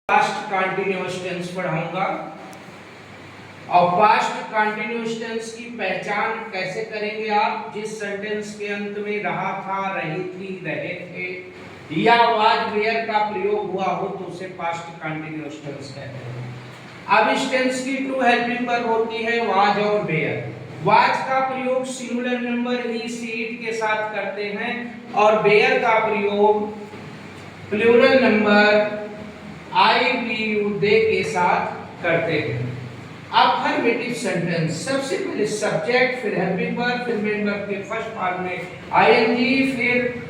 Past continuous tense पढ़ाऊंगा और past continuous tense की पहचान कैसे करेंगे आप जिस सेंटेंस के अंत में रहा था, रही थी, रहे थे या वाज वेयर का प्रयोग हुआ हो तो उसे पास्ट कंटिन्यूअस टेंस कहते हैं। अब इस टेंस की टू हेल्पिंग वर्ब होती है वाज और वेयर। वाज का प्रयोग singular number he she it के साथ करते हैं और वेयर का प्रयोग plural number I we you they के साथ करते हैं। अफर्मेटिव सेंटेंस सबसे पहले सब्जेक्ट, फिर हेल्पिंग वर्ब, फिर मेन वर्ब के फर्स्ट पार्ट में आईएनजी, फिर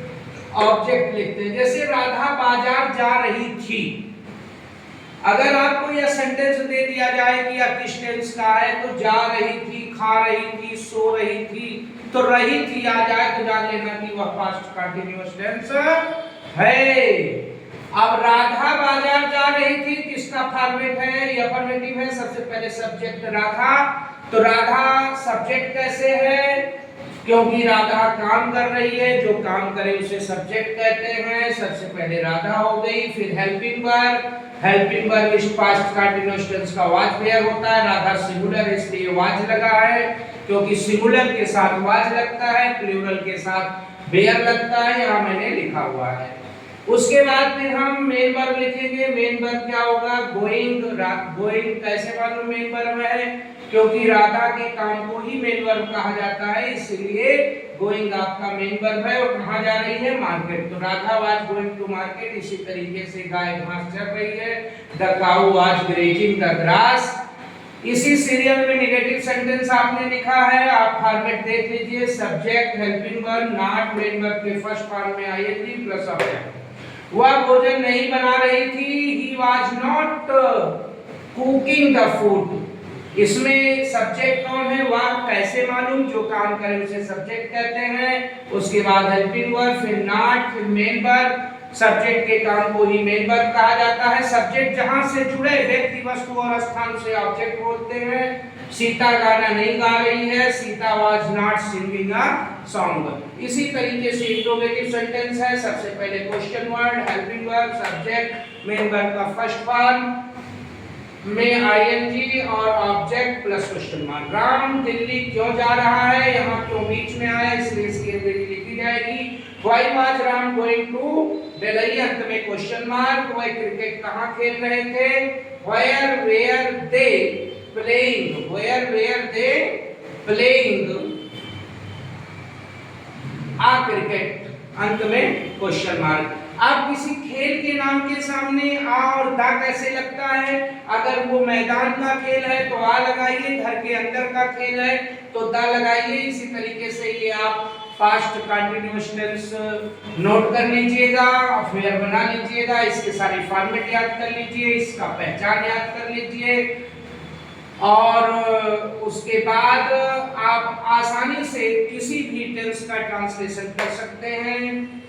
ऑब्जेक्ट लिखते हैं। जैसे राधा बाजार जा रही थी, अगर आपको यह सेंटेंस दे दिया जाए कि यह किस टेंस का है तो जा रही थी, खा रही थी, सो रही थी, तो रही थी आ जाए तो जान लेना कि वह पास्ट कंटिन्यूअस टेंस है। अब राधा बाजार जा रही थी, किसका फॉर्मेट है? ये अफर्मेटिव है। सबसे पहले सब्जेक्ट राधा, तो राधा सब्जेक्ट कैसे है? क्योंकि राधा काम कर रही है, जो काम करे उसे सब्जेक्ट कहते हैं। सबसे पहले राधा हो गई, फिर हेल्पिंग वर्ब। हेल्पिंग वर्ब इस पास्ट कंटिन्यूअस टेंस का वाज वेयर होता है। राधा सिंगुलर है इसलिए वाज लगा है, क्योंकि सिंगुलर के साथ वाज लगता है, प्लूरल के साथ वेयर लगता है। यहाँ मैंने लिखा हुआ है। उसके बाद फिर हम मेन वर्ब लिखेंगे। मेन वर्ब क्या होगा? गोइंग। गोइंग कैसे मालूम मेन वर्ब है? क्योंकि राधा के काम को ही मेन वर्ब कहा जाता है, इसलिए गोइंग आपका मेन वर्ब है। और कहाँ जा रही है? मार्केट। तो Radha was going to market. इसी तरीके से गाय घास चर रही है। The cow was grazing the grass. इसी सीरियल में नेगेटिव सेंटेंस आपने लिखा है, आप फॉर्मेट देख लीजिए। Subject, helping verb, not, main verb के फर्स्ट फॉर्म में आईएनजी प्लस ऑब्जेक्ट। वह भोजन नहीं बना रही थी, he was not cooking the food. इसमें सब्जेक्ट कौन है? वह कैसे मालूम? जो काम करे उसे सब्जेक्ट कहते हैं। उसके बाद हेल्पिंग वर्ब, फिर नॉट, फिर मेन वर्ब। सब्जेक्ट के काम को ही मेन वर्ब कहा जाता है। सब्जेक्ट जहां से जुड़े व्यक्ति, वस्तु और स्थान से ऑब्जेक्ट बोलते हैं। सीता गाना नहीं गा रही है, Sita was not singing a song. इसी तरीके से इंट्रोगेटिव सेंटेंस है। सबसे पहले question word, helping verb, subject, main verb का फर्स्ट फॉर्म में आईएनजी और object plus question mark. Ram Delhi क्यों जा रहा है? यहाँ क्यों बीच में आया, इसलिए इसकी अंग्रेजी लिखी जाएगी। Why was Ram going to Delhi, अंत में क्वेश्चन मार्क। वह क्रिकेट कहाँ खेल रहे थे? Where were they playing. Where were they playing a cricket, अंत में क्वेश्चन मार्क। अब किसी खेल के नाम के सामने आ और दा कैसे लगता है? अगर वो मैदान का खेल है तो आ लगाइए, घर के अंदर का खेल है तो दा लगाइए। इसी तरीके से ये आप पास्ट कंटिन्यूअस टेंस नोट कर लीजिएगा, फिर बना लीजिएगा। इसके सारी फॉर्मेट याद कर लीजिए, इसका पहचान याद कर लीजिए और उसके बाद आप आसानी से किसी भी टेंस का ट्रांसलेशन कर सकते हैं।